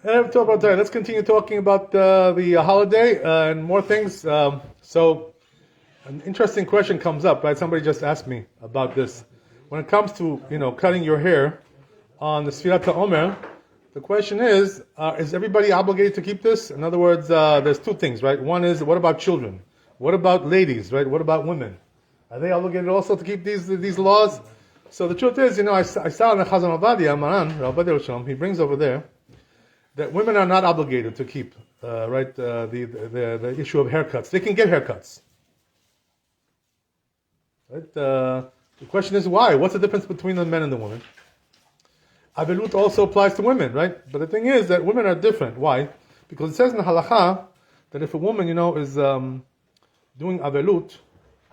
Let's continue talking about the holiday and more things. So, an interesting question comes up, right? Somebody just asked me about this. When it comes to cutting your hair on the Sfirat Omer, the question is everybody obligated to keep this? In other words, there's two things, right? One is, what about children? What about ladies, right? What about women? Are they obligated also to keep these laws? So the truth is, I saw in the Chazon Ovadia, Maran, Rabbi, he brings over there that women are not obligated to keep, the issue of haircuts. They can get haircuts. Right? The question is why? What's the difference between the men and the women? Avelut also applies to women, right? But the thing is that women are different. Why? Because it says in the halakha that if a woman, is doing avelut,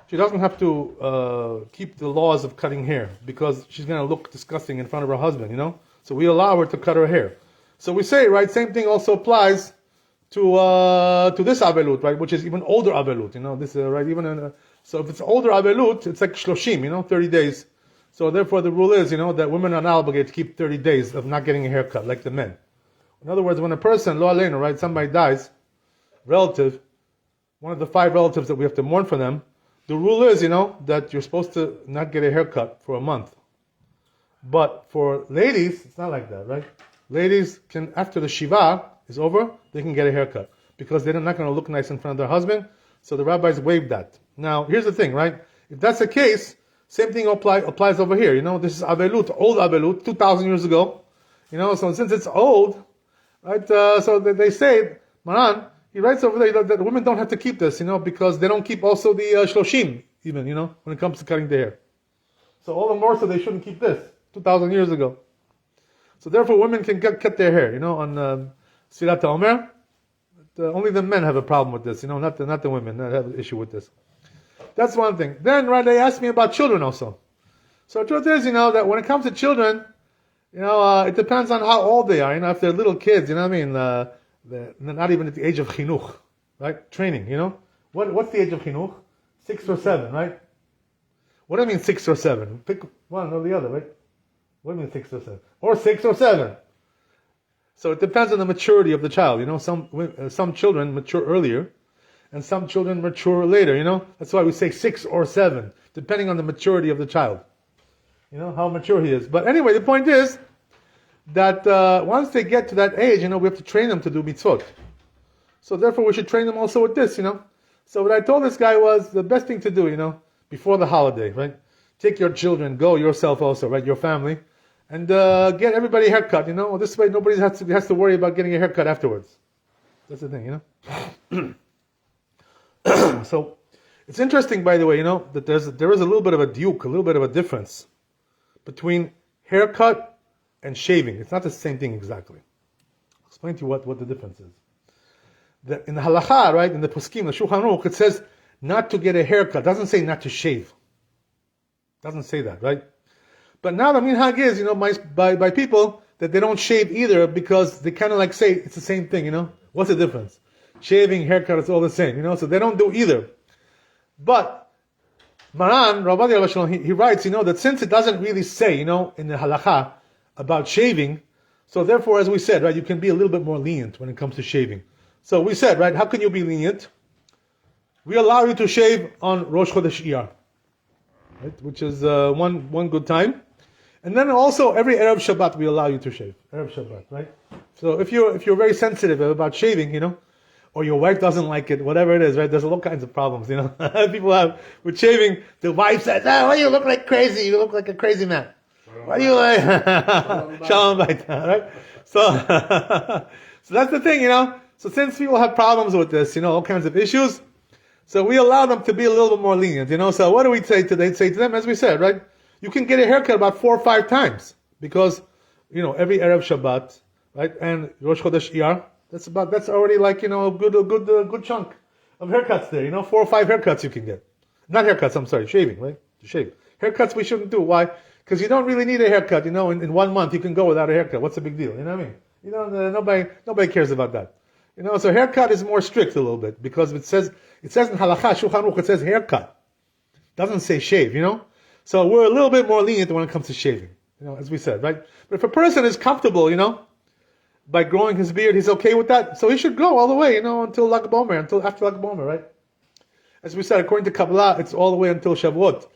she doesn't have to keep the laws of cutting hair because she's going to look disgusting in front of her husband, So we allow her to cut her hair. So we say, right, same thing also applies to this avelut, right, which is even older avelut, this right, so if it's older avelut, it's like shloshim, 30 days. So therefore the rule is, that women are not obligated to keep 30 days of not getting a haircut like the men. In other words, when a person, lo aleinu, right, somebody dies, relative, one of the 5 relatives that we have to mourn for them, the rule is, that you're supposed to not get a haircut for a month. But for ladies, it's not like that, right? Ladies can, after the Shiva is over, they can get a haircut because they're not going to look nice in front of their husband. So the rabbis waived that. Now, here's the thing, right? If that's the case, same thing applies over here. This is avelut, old avelut, 2,000 years ago. So since it's old, right? So they say, Maran, he writes over there that women don't have to keep this, because they don't keep also the shloshim, even, when it comes to cutting the hair. So all the more so they shouldn't keep this 2,000 years ago. So therefore, women can cut their hair, on Sfirat Omer. Only the men have a problem with this, not the women that have an issue with this. That's one thing. Then, right, they asked me about children also. So the truth is, that when it comes to children, it depends on how old they are. If they're little kids, they're not even at the age of chinuch, right? Training, What's the age of chinuch? 6 or 7, right? What do I mean 6 or 7? Pick one or the other, right? What do you mean 6 or 7? Or 6 or 7. So it depends on the maturity of the child. Some children mature earlier, and some children mature later. That's why we say 6 or 7, depending on the maturity of the child. How mature he is. But anyway, the point is that once they get to that age, we have to train them to do mitzvot. So therefore, we should train them also with this. So what I told this guy was the best thing to do. Before the holiday, right? Take your children, go yourself also, right? Your family. And get everybody a haircut, This way nobody has to worry about getting a haircut afterwards. That's the thing, So, it's interesting, by the way, that there is a little bit of a diuk, a little bit of a difference between haircut and shaving. It's not the same thing exactly. I'll explain to you what the difference is. In the halakha, right, in the poskim, the Shulchan Aruch, it says not to get a haircut. It doesn't say not to shave. It doesn't say that, right? But now the minhag is, by people that they don't shave either because they kind of like say it's the same thing, What's the difference? Shaving, haircut, it's all the same, So they don't do either. But Maran, Rabbi, he writes, that since it doesn't really say, in the halakha about shaving, so therefore, as we said, right, you can be a little bit more lenient when it comes to shaving. So we said, right, how can you be lenient? We allow you to shave on Rosh Chodesh Iyar, right, which is one good time. And then also every Erev Shabbat we allow you to shave. Erev Shabbat, right? So if you're very sensitive about shaving, or your wife doesn't like it, whatever it is, right? There's all kinds of problems, People have with shaving. The wife says, "Oh, you look like crazy. You look like a crazy man. Why do you like Shalom Baita?" Right? So, so that's the thing, So since people have problems with this, all kinds of issues, so we allow them to be a little bit more lenient, So what do we say to them? As we said, right? You can get a haircut about 4 or 5 times because, every Erev Shabbat, right, and Rosh Chodesh Iyar, that's already like a good chunk of haircuts there. 4 or 5 haircuts you can get. Not haircuts, I'm sorry, shaving, right? To shave. Haircuts we shouldn't do. Why? Because you don't really need a haircut. In 1 month you can go without a haircut. What's the big deal? You know what I mean? Nobody cares about that. So haircut is more strict a little bit because it says in halakha Shulchan Aruch, it says haircut. It doesn't say shave. So we're a little bit more lenient when it comes to shaving, as we said, right? But if a person is comfortable, by growing his beard, he's okay with that. So he should grow all the way, until Lag BaOmer, until after Lag BaOmer, right? As we said, according to Kabbalah, it's all the way until Shavuot.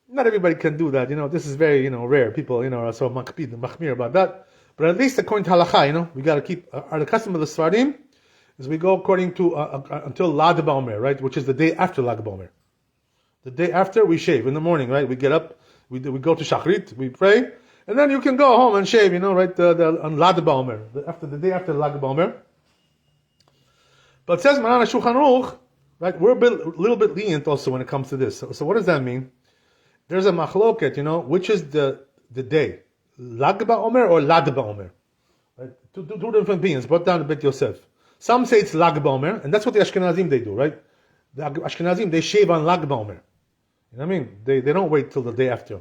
Not everybody can do that, This is very, rare. People, are so machmir about that. But at least according to halakha, we got to keep the custom of the Sfardim is we go according to until Lag BaOmer, right, which is the day after Lag BaOmer. The day after we shave in the morning, right? We get up, we go to Shachrit, we pray, and then you can go home and shave, right? On Lag BaOmer, after the day after Lag BaOmer. But it says Maran Shulchan Aruch, right? We're a little bit lenient also when it comes to this. So what does that mean? There's a machloket, which is the day, Lag BaOmer or Lad BaOmer, right? Two different opinions. Brought down a bit Yosef. Some say it's Lag BaOmer, and that's what the Ashkenazim they do, right? The Ashkenazim they shave on Lag BaOmer. You know what I mean? They don't wait till the day after.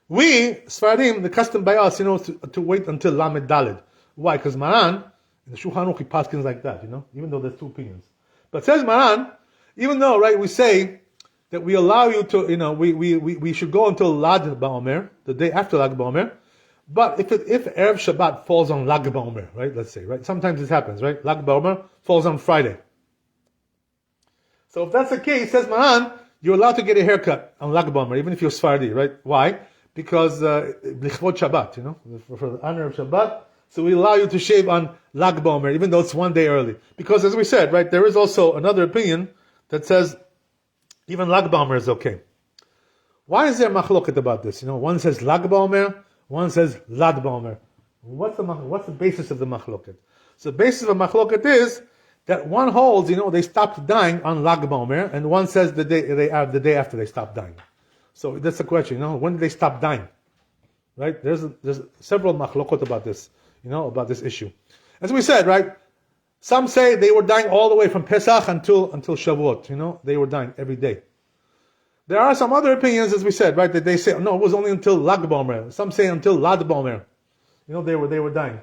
We, Sfaradim, the custom by us, to wait until Lamed Daled. Why? Because Maran, in the Shulchan Aruch, he paskins like that, even though there's two opinions. But says Maran, even though, right, we say that we allow you to, we should go until Lag BaOmer, the day after Lag BaOmer, but if Erev Shabbat falls on Lag BaOmer, right, let's say, right, sometimes this happens, right, Lag BaOmer falls on Friday. So if that's the case, says Maran, you're allowed to get a haircut on Lag BaOmer, even if you're Sfardi, right? Why? Because Lichvot Shabbat, for the honor of Shabbat. So we allow you to shave on Lag BaOmer, even though it's one day early. Because as we said, right, there is also another opinion that says even Lag BaOmer is okay. Why is there machloket about this? One says Lag BaOmer, one says Lad BaOmer. What's the basis of the machloket? So the basis of the machloket is that one holds, they stopped dying on Lag BaOmer, and one says the day after they stopped dying. So that's the question, when did they stop dying? Right? There's several machlokot about this, about this issue. As we said, right? Some say they were dying all the way from Pesach until Shavuot, they were dying every day. There are some other opinions, as we said, right, that they say, no, it was only until Lag BaOmer. Some say until Lad BaOmer. They were dying.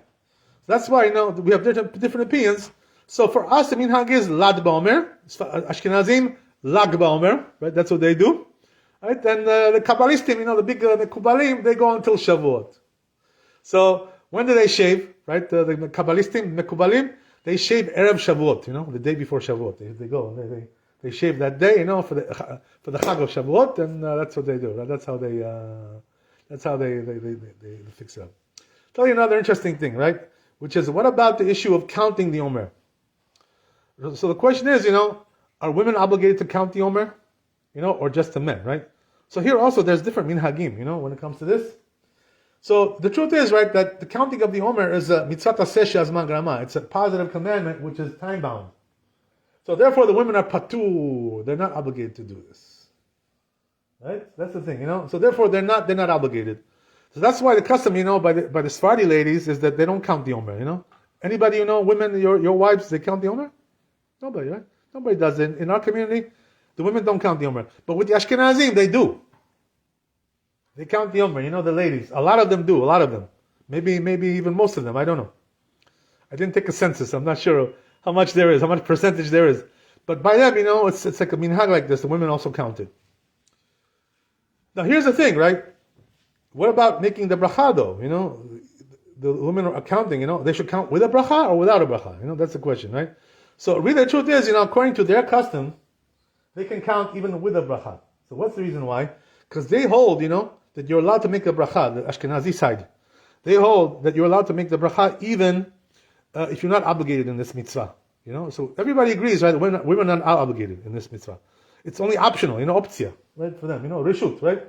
So that's why, we have different opinions. So for us, the minhag is Lad BaOmer. Ashkenazim, Lag BaOmer, right? That's what they do. Right? And the Kabbalistim, the big Mekubalim, they go until Shavuot. So when do they shave? Right? The Kabbalistim, Mekubalim, they shave Erev Shavuot, the day before Shavuot. They go, they shave that day, for the Chag of Shavuot, and that's what they do. Right? That's how they fix it up. Tell you another interesting thing, right? Which is, what about the issue of counting the Omer? So the question is, are women obligated to count the Omer? Or just the men, right? So here also there's different minhagim, when it comes to this. So the truth is, right, that the counting of the Omer is a mitzvah taseh she'azman grama. It's a positive commandment which is time bound. So therefore the women are patur. They're not obligated to do this. Right? That's the thing, So therefore they're not obligated. So that's why the custom, by the Sephardi ladies is that they don't count the Omer, Anybody women, your wives, they count the Omer? Nobody, right? Nobody does it. In our community, the women don't count the Omer. But with the Ashkenazim, they do. They count the Omer, the ladies. A lot of them do, a lot of them. Maybe even most of them, I don't know. I didn't take a census, I'm not sure how much there is, how much percentage there is. But by them, it's like a minhag like this, the women also count it. Now here's the thing, right? What about making the bracha though? The women are counting, they should count with a bracha or without a bracha? That's the question, right? So really the truth is, according to their custom, they can count even with a bracha. So what's the reason why? Because they hold, that you're allowed to make a bracha, the Ashkenazi side. They hold that you're allowed to make the bracha even if you're not obligated in this mitzvah. So everybody agrees, right? Women are not obligated in this mitzvah. It's only optional, optia, right, for them, reshut, right?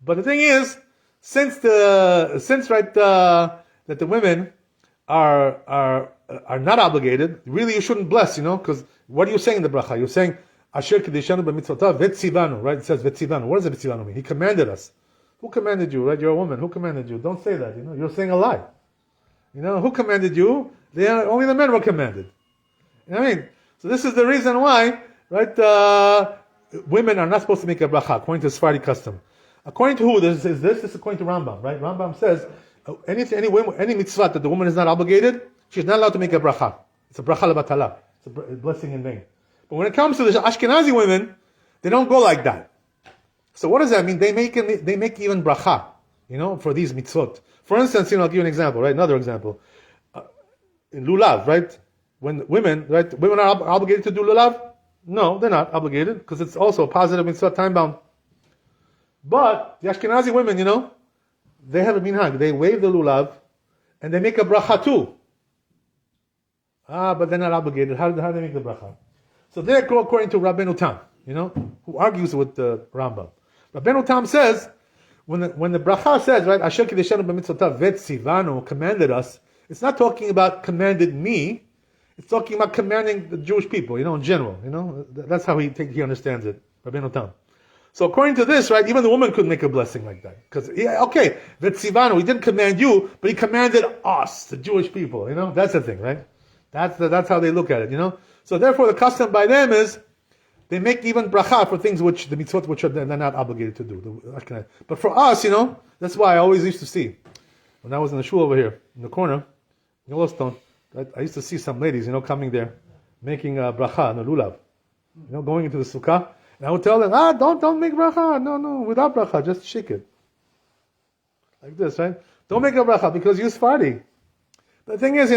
But the thing is, since that the women are not obligated, really you shouldn't bless, because what are you saying in the bracha? You're saying Asher kedishanu b'mitzvotav vetzivanu, right? It says vetzivanu. What does vetzivanu mean? He commanded us. Who commanded you, right? You're a woman. Who commanded you? Don't say that, You're saying a lie. Who commanded you? Only the men were commanded. So this is the reason why, right? Women are not supposed to make a bracha, according to Sephardi custom. According to who? This is according to Rambam, right? Rambam says, any mitzvah that the woman is not obligated, she's not allowed to make a bracha. It's a bracha lebatala. It's a blessing in vain. But when it comes to the Ashkenazi women, they don't go like that. So what does that mean? They make even bracha, for these mitzvot. For instance, I'll give you an example, right? Another example. in lulav, right? When women are obligated to do lulav? No, they're not obligated because it's also a positive mitzvah, time bound. But the Ashkenazi women, they have a minhag. They wave the lulav and they make a bracha too. But they're not obligated. How do they make the bracha? So they're according to Rabbeinu Tam, who argues with the Rambam. Rabbeinu Tam says, when the bracha says, right, Asher kideshanu b'mitzvotav vetzivanu, commanded us, it's not talking about commanded me, it's talking about commanding the Jewish people, in general, that's how he understands it, Rabbeinu Tam. So according to this, right, even the woman could make a blessing like that. Because, okay, vetzivanu, he didn't command you, but he commanded us, the Jewish people, that's the thing, right? That's how they look at it, So therefore the custom by them is, they make even bracha for things the mitzvot which they're not obligated to do. But for us, that's why I always used to see, when I was in the shul over here, in the corner, in Yellowstone, I used to see some ladies, coming there, making a bracha, no lulav, going into the sukkah, and I would tell them, don't make bracha, no, without bracha, just shake it. Like this, right? Don't make a bracha, because you're Sephardi. The thing is,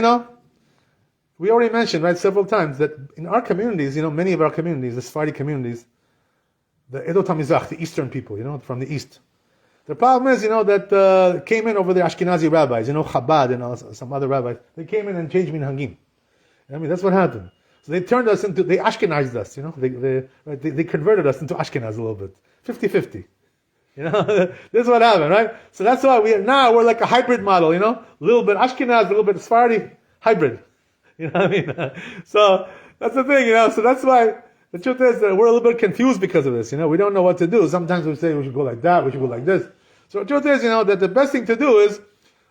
we already mentioned, right, several times that in our communities, many of our communities, the Sephardi communities, the Edot HaMizrach, the Eastern people, from the East. The problem is, that came in over the Ashkenazi rabbis, Chabad and some other rabbis. They came in and changed minhagim. That's what happened. So they turned us they Ashkenized us, they converted us into Ashkenaz a little bit. 50-50. This is what happened, right? So that's why we're like a hybrid model, a little bit Ashkenaz, a little bit Sephardi, hybrid. So that's the thing, so that's why the truth is that we're a little bit confused because of this, we don't know what to do. Sometimes we say we should go like that, we should go like this. So the truth is, that the best thing to do is,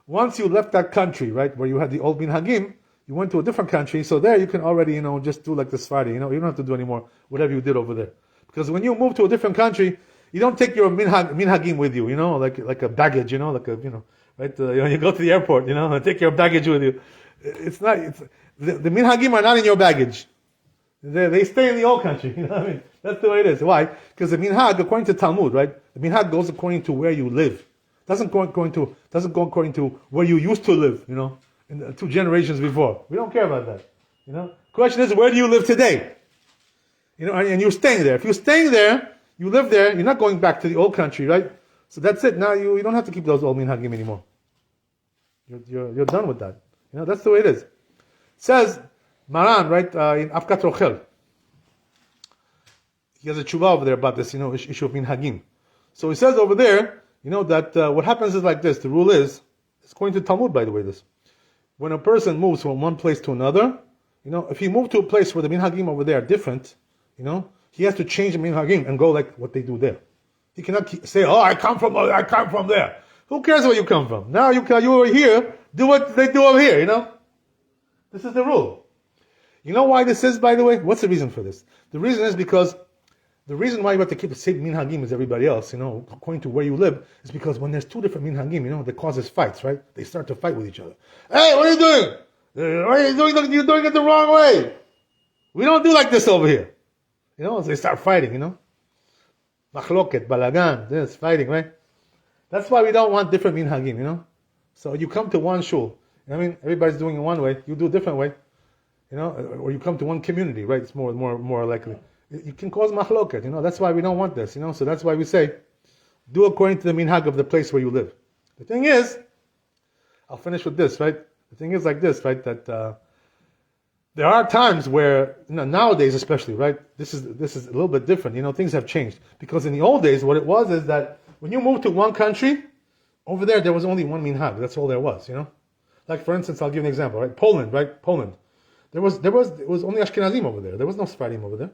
once you left that country, right, where you had the old minhagim, you went to a different country, so there you can already, just do like the Sephardi, you don't have to do anymore whatever you did over there. Because when you move to a different country, you don't take your minhagim with you, like a baggage, right, you go to the airport, and take your baggage with you. It's not, the minhagim are not in your baggage. They stay in the old country. That's the way it is. Why? Because the minhag, according to Talmud, right? The minhag goes according to where you live. Doesn't go according to where you used to live. In the 2 generations before. We don't care about that. Question is, where do you live today? And you're staying there. If you're staying there, you live there. You're not going back to the old country, right? So that's it. Now you don't have to keep those old minhagim anymore. You're done with that. That's the way it is. Says Maran, right, in Afkat Rochel. He has a tshuva over there about this, issue of minhagim. So he says over there, that what happens is like this. The rule is, it's according to Talmud, by the way, this. When a person moves from one place to another, if he moved to a place where the minhagim over there are different, he has to change the minhagim and go like what they do there. He cannot say, I come from there. Who cares where you come from? Now you over here, do what they do over here, This is the rule. You know why this is, by the way? What's the reason for this? The reason is because the reason why you have to keep the same minhagim as everybody else, according to where you live, is because when there's 2 different minhagim, that causes fights, right? They start to fight with each other. Hey, what are you doing? What are you doing? You're doing it the wrong way. We don't do like this over here. So they start fighting, Machloket, balagan, this, fighting, right? That's why we don't want different minhagim, So you come to one shul, everybody's doing it one way, you do a different way, or you come to one community, right? It's more likely. You can cause machloket, that's why we don't want this, so that's why we say, do according to the minhag of the place where you live. The thing is, I'll finish with this, right? The thing is like this, right? That there are times where, nowadays especially, right? This is a little bit different, things have changed. Because in the old days, what it was is that when you moved to one country, over there was only one minhag, that's all there was, Like for instance, I'll give you an example, right? Poland, right? Poland. It was only Ashkenazim over there. There was no Sephardim over there.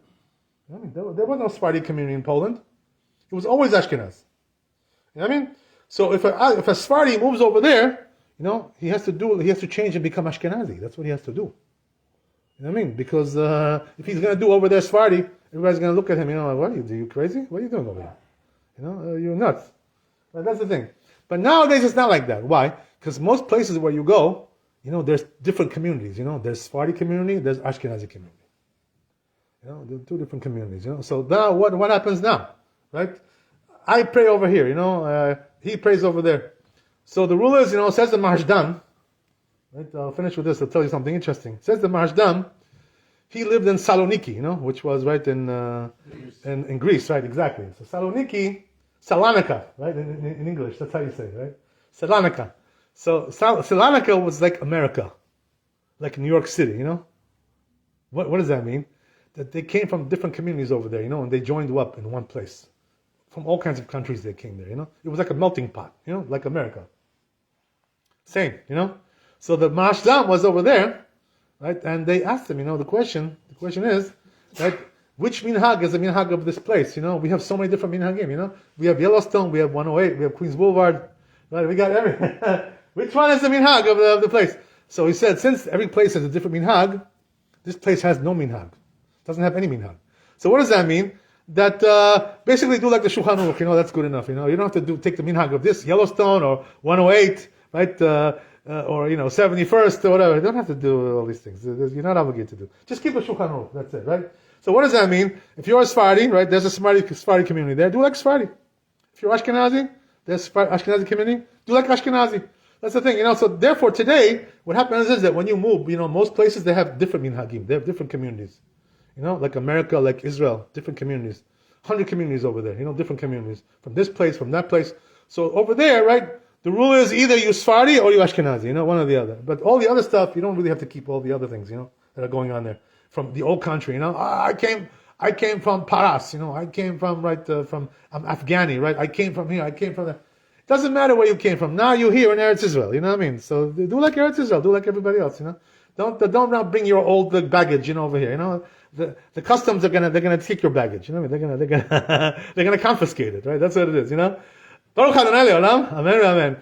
There was no Sephardi community in Poland. It was always Ashkenaz. So if a Sephardi moves over there, he has to change and become Ashkenazi. That's what he has to do. Because if he's going to do over there Sephardi, everybody's going to look at him, what are you crazy? What are you doing over here? You're nuts. But that's the thing. But nowadays it's not like that. Why? Because most places where you go, there's different communities. There's Sephardi community, there's Ashkenazi community. There are 2 different communities. So now what happens now, right? I pray over here. He prays over there. So the rule is, says the Maharshdan, Right? I'll finish with this. I'll tell you something interesting. It says the Maharshdam, he lived in Saloniki, which was right in Greece, right? Exactly. So Saloniki, Salonika, right? In English, that's how you say it, right? Salonika. So Salonika was like America, like New York City, What does that mean? That they came from different communities over there, and they joined up in one place. From all kinds of countries they came there, It was like a melting pot, like America. Same, So the Maharshdam was over there, right? And they asked him, the question is, right, which minhag is the minhag of this place? We have so many different minhagim, We have Yellowstone, we have 108, we have Queens Boulevard, right? We got everything. Which one is the minhag of the place? So he said, since every place has a different minhag, this place has no minhag. Doesn't have any minhag. So what does that mean? That basically do like the Shulchan Aruch, that's good enough. You don't have to take the minhag of this Yellowstone or 108, right? Or 71st or whatever. You don't have to do all these things. You're not obligated to do. Just keep the Shulchan Aruch. That's it, right? So what does that mean? If you're a Sephardi, right? There's a Sephardi community there. Do like Sephardi. If you're Ashkenazi, there's Ashkenazi community. Do like Ashkenazi. That's the thing, So therefore, today, what happens is that when you move, most places they have different minhagim. They have different communities. Like America, like Israel, different communities. 100 communities over there, different communities. From this place, from that place. So over there, right, the rule is either you Sephardi or you Ashkenazi, one or the other. But all the other stuff, you don't really have to keep all the other things, that are going on there. From the old country, I came from Paras, I came from, I'm Afghani, right? I came from here, I came from there. Doesn't matter where you came from. Now you're here in Eretz Israel, you know what I mean? So do like Eretz Israel, do like everybody else, Don't now bring your old baggage, over here, The customs they're gonna take your baggage, They're gonna confiscate it, right? That's what it is, Baruch Adonai Le'olam, Amen Amen.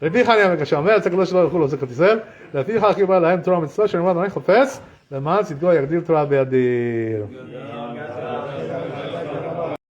Rabbi Chania Mekasha אומר, אצל הקדוש ברוך הוא לעוזק את ישראל, לפיכך קיבל להם תורה ומצווה שנאמר אדוני חופץ, למען צדקו יגדיל תורה בידיר.